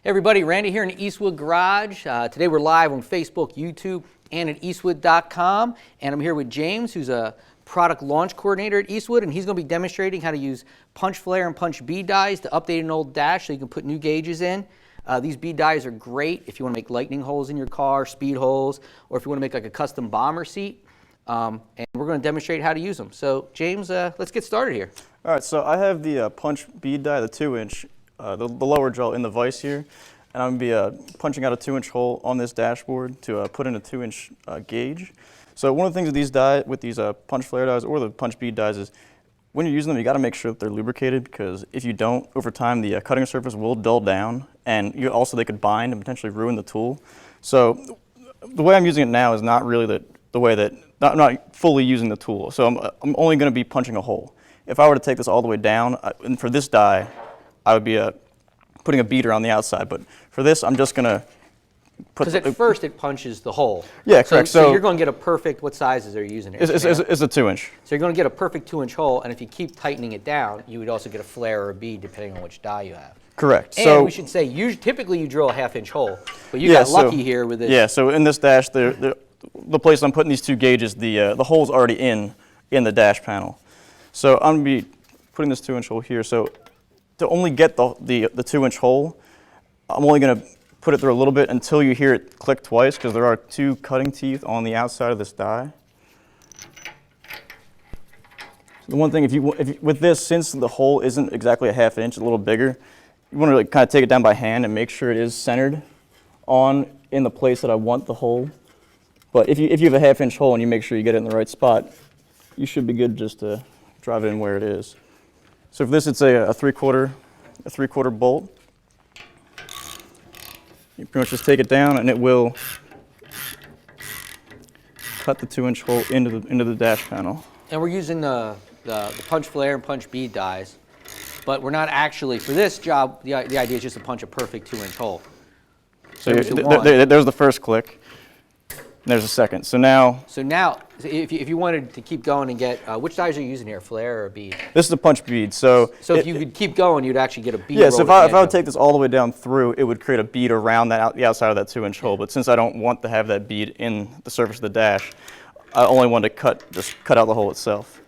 Hey everybody, Randy here in the Eastwood Garage. Today we're live on Facebook, YouTube, and at eastwood.com. And I'm here with James, who's a product launch coordinator at Eastwood, and he's going to be demonstrating how to use punch flare and punch bead dies to update an old dash so you can put new gauges in. These bead dies are great if you want to make lightning holes in your car, speed holes, or if you want to make like a custom bomber seat. And we're going to demonstrate how to use them. So James, let's get started here. All right, so I have the punch bead die, the 2-inch, the lower jaw in the vise here, and I'm going to be punching out a 2-inch hole on this dashboard to put in a 2-inch gauge. So one of the things with these punch flare dies or the punch bead dies is when you're using them, you got to make sure that they're lubricated, because if you don't, over time the cutting surface will dull down, and they could bind and potentially ruin the tool. So the way I'm using it now is not really the way that I'm not fully using the tool. So I'm only going to be punching a hole. If I were to take this all the way down, and for this die, I would be putting a beater on the outside, but for this, I'm just going to put... Because at first it punches the hole. Yeah, correct. So you're going to get a perfect, what sizes are you using here? It's a 2-inch. So you're going to get a perfect 2-inch hole, and if you keep tightening it down, you would also get a flare or a bead depending on which die you have. Correct. And so we should say, typically you drill a 1/2-inch hole, but you got lucky here with this. Yeah, so in this dash, the place I'm putting these two gauges, the hole's already in the dash panel. So I'm going to be putting this 2-inch hole here. So to only get the 2-inch hole, I'm only going to put it through a little bit until you hear it click twice, because there are 2 cutting teeth on the outside of this die. So the one thing, with this, since the hole isn't exactly a 1/2 inch, a little bigger, you want to kind of take it down by hand and make sure it is centered in the place that I want the hole. But if you have a 1/2 inch hole and you make sure you get it in the right spot, you should be good just to drive it in where it is. So for this, it's a 3/4 bolt. You pretty much just take it down, and it will cut the 2-inch hole into the dash panel. And we're using the punch flare and punch bead dies, but we're not actually, for this job, the idea is just to punch a perfect 2-inch hole. So there's the first click, and there's a second. So now, if you wanted to keep going and get, which dies are you using here, flare or bead? This is a punch bead. So if you could keep going, you'd actually get a bead. Yeah, so if I would take this all the way down through, it would create a bead around the outside of that 2-inch hole. But since I don't want to have that bead in the surface of the dash, I only want to just cut out the hole itself.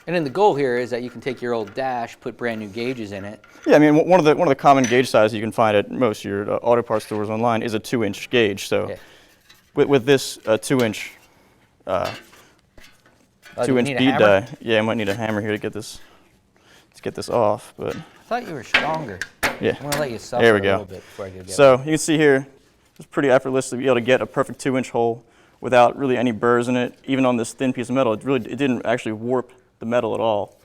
And then the goal here is that you can take your old dash, put brand new gauges in it. Yeah, I mean, one of the common gauge sizes you can find at most of your auto parts stores online is a 2-inch gauge. So yeah. with this 2-inch 2-inch bead die, yeah, I might need a hammer here to get this off. But I thought you were stronger. Yeah, I'm gonna let you suffer there we a go. little bit before I go get So you can see here, it's pretty effortless to be able to get a perfect 2-inch hole without really any burrs in it. Even on this thin piece of metal, it didn't actually warp the metal at all.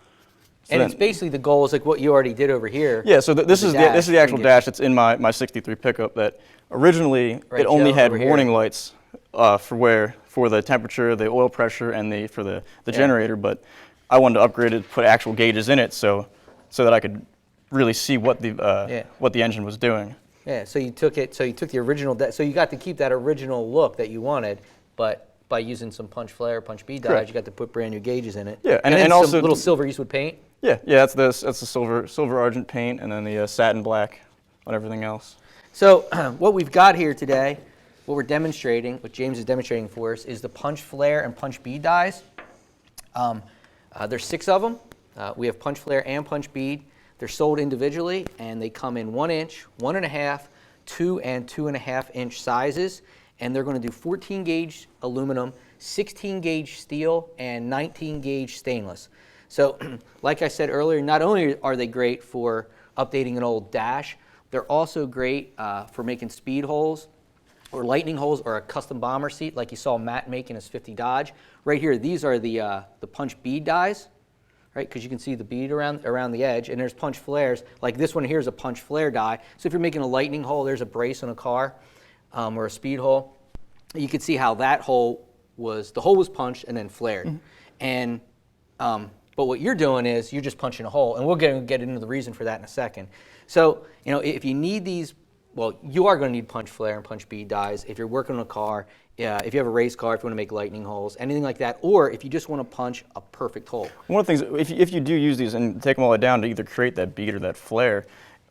So and it's basically the goal is like what you already did over here. Yeah, so this is the actual dash that's in my 63 pickup that originally it only had warning lights for the temperature, the oil pressure, and for the generator, but I wanted to upgrade it, put actual gauges in it so that I could really see what the engine was doing. Yeah, so you took the original, so you got to keep that original look that you wanted, but by using some punch flare, punch bead dies, you got to put brand new gauges in it. Yeah, and also some little silver Eastwood paint. Yeah, that's the silver argent paint, and then the satin black on everything else. So what we've got here today, what we're demonstrating, what James is demonstrating for us, is the punch flare and punch bead dies. There's 6 of them. We have punch flare and punch bead. They're sold individually, and they come in 1 inch, 1.5, 2 and 2.5 inch sizes, and they're going to do 14 gauge aluminum, 16 gauge steel, and 19 gauge stainless. So like I said earlier, not only are they great for updating an old dash, they're also great for making speed holes or lightning holes or a custom bomber seat like you saw Matt making his 50 Dodge. Right here, these are the punch bead dies, right? Because you can see the bead around the edge, and there's punch flares. Like this one here is a punch flare die. So if you're making a lightning hole, there's a brace on a car or a speed hole. You can see how that hole was punched and then flared. Mm-hmm. And but what you're doing is you're just punching a hole, and we'll get into the reason for that in a second. So if you need these, well, you are going to need punch flare and punch bead dies if you're working on a car, if you have a race car, if you want to make lightning holes, anything like that, or if you just want to punch a perfect hole. One of the things, if you do use these and take them all the way down to either create that bead or that flare,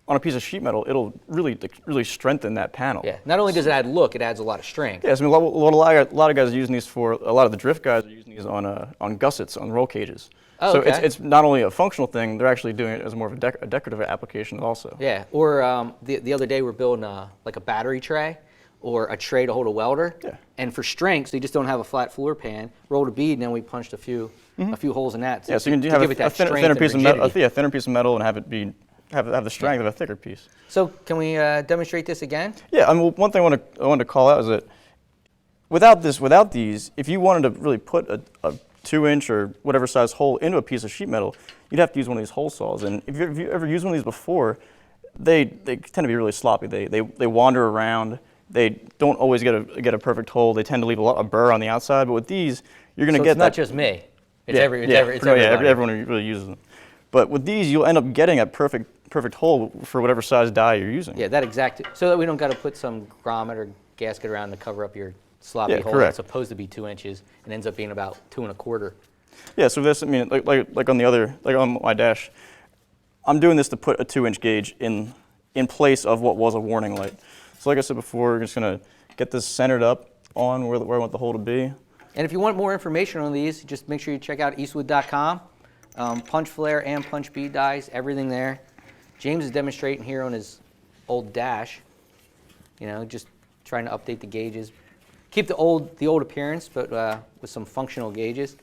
on a piece of sheet metal, it'll really strengthen that panel. Yeah. Not only does it add look, it adds a lot of strength. Yes, I mean, a lot of guys are using these for, a lot of the drift guys are using these on gussets, on roll cages. Oh, so okay. it's not only a functional thing, they're actually doing it as more of a decorative application also. Yeah. Or the other day we're building like a battery tray or a tray to hold a welder. Yeah. And for strength, so you just don't have a flat floor pan, rolled a bead, and then we punched a few holes in that. Yeah, so you can to have give it a that thinner strength piece of and metal, rigidity. a thinner piece of metal, and have it have the strength of a thicker piece. So can we demonstrate this again? Yeah, I mean, one thing I wanted to call out is that without these, if you wanted to really put a 2-inch or whatever size hole into a piece of sheet metal, you'd have to use one of these hole saws. And if you ever used one of these before, they tend to be really sloppy. They wander around. They don't always get a perfect hole. They tend to leave a lot of burr on the outside. But with these, you're going to So get it's that. not just me. It's everybody. Everyone really uses them. But with these, you'll end up getting a perfect hole for whatever size die you're using. Yeah, that exact. So that we don't got to put some grommet or gasket around to cover up your sloppy hole correct. that's supposed to be 2 inches and ends up being about 2 1/4. Yeah, so this, I mean, like on the other, like on my dash, I'm doing this to put a 2-inch gauge in place of what was a warning light. So like I said before, we're just gonna get this centered up on where I want the hole to be. And if you want more information on these, just make sure you check out Eastwood.com. Punch flare and punch bead dies, everything there. James is demonstrating here on his old dash. You know, just trying to update the gauges. Keep the old appearance, but with some functional gauges.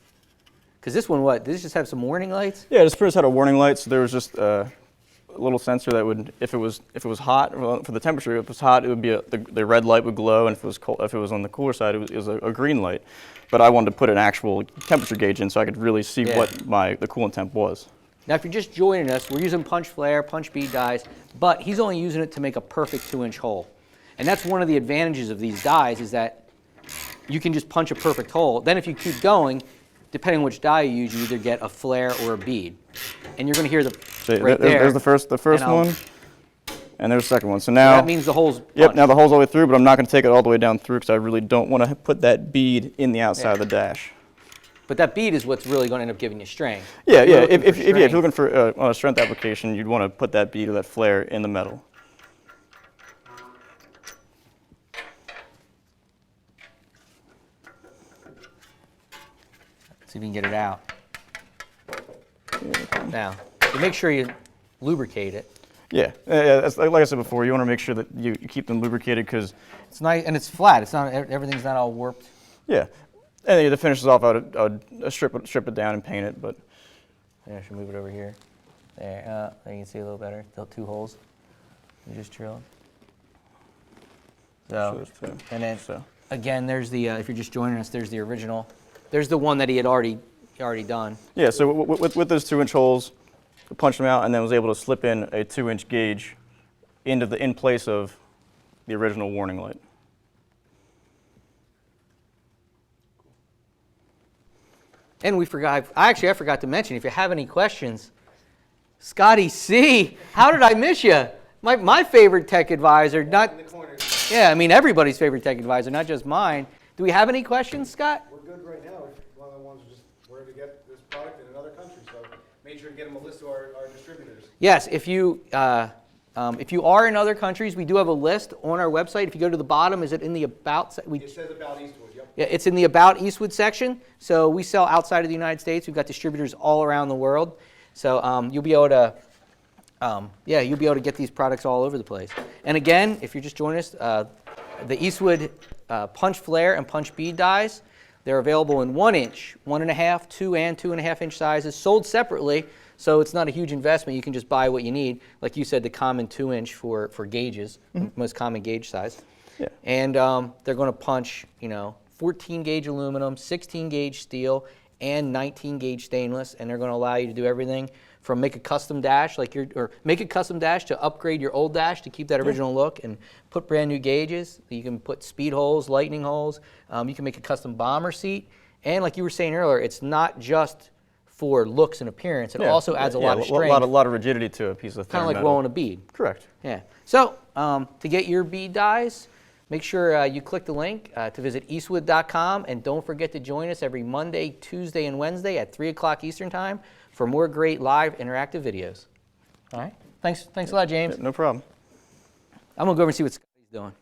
Because this one, did this just have some warning lights? Yeah, this first had a warning light, so there was just a little sensor that would, if it was hot, well, for the temperature, if it was hot, it would be the red light would glow, and if it was cold, if it was on the cooler side, it was a green light. But I wanted to put an actual temperature gauge in so I could really see what the coolant temp was. Now, if you're just joining us, we're using punch flare, punch bead dies, but he's only using it to make a perfect 2-inch hole. And that's one of the advantages of these dies is that you can just punch a perfect hole. Then if you keep going, depending on which die you use, you either get a flare or a bead. And you're going to hear There's the first one, and there's the second one. So now that means the hole's punched. Yep, now the hole's all the way through, but I'm not going to take it all the way down through because I really don't want to put that bead in the outside of the dash. But that bead is what's really going to end up giving you strength. Yeah, if you're looking for on a strength application, you'd want to put that bead or that flare in the metal. See if you can get it out. Now, you make sure you lubricate it. Yeah, like I said before, you want to make sure that you keep them lubricated because it's nice and it's flat. It's not everything's not all warped. Yeah, and then to finish this off, I would strip it down and paint it. But I should move it over here. There, you can see a little better. Still 2 holes. You just drill. So, and then again, there's the if you're just joining us, there's the original. There's the one that he had already done. Yeah, so with those 2-inch holes, I punched them out and then was able to slip in a 2-inch gauge in place of the original warning light. And I forgot to mention, if you have any questions, Scotty C, how did I miss you? My favorite tech advisor, not in the corner. Yeah, I mean everybody's favorite tech advisor, not just mine. Do we have any questions, Scott? We're good right now. One of the ones was just where to get this product in another country, so make sure to get them a list of our distributors. Yes, if you are in other countries, we do have a list on our website. If you go to the bottom, is it in the About? It says About Eastwood, yep. Yeah, it's in the About Eastwood section. So we sell outside of the United States. We've got distributors all around the world. So you'll be able to, get these products all over the place. And again, if you're just joining us, the Eastwood punch flare and punch bead dies, they're available in 1-inch, 1.5, 2 and 2.5-inch sizes, sold separately. So it's not a huge investment. You can just buy what you need. Like you said, the common 2-inch for gauges, the most common gauge size. Yeah. And they're going to punch, 14-gauge aluminum, 16-gauge steel, and 19-gauge stainless. And they're going to allow you to do everything from make a custom dash, make a custom dash to upgrade your old dash to keep that original look and put brand new gauges. You can put speed holes, lightning holes. You can make a custom bomber seat. And like you were saying earlier, it's not just for looks and appearance. It also adds a lot of strength. A lot of rigidity to a piece of thin kind of like metal. rolling a bead. Correct. Yeah. So to get your bead dies, make sure you click the link to visit Eastwood.com, and don't forget to join us every Monday, Tuesday, and Wednesday at 3 o'clock Eastern Time for more great live interactive videos. All right? Thanks a lot, James. No problem. I'm gonna go over and see what Scotty's doing.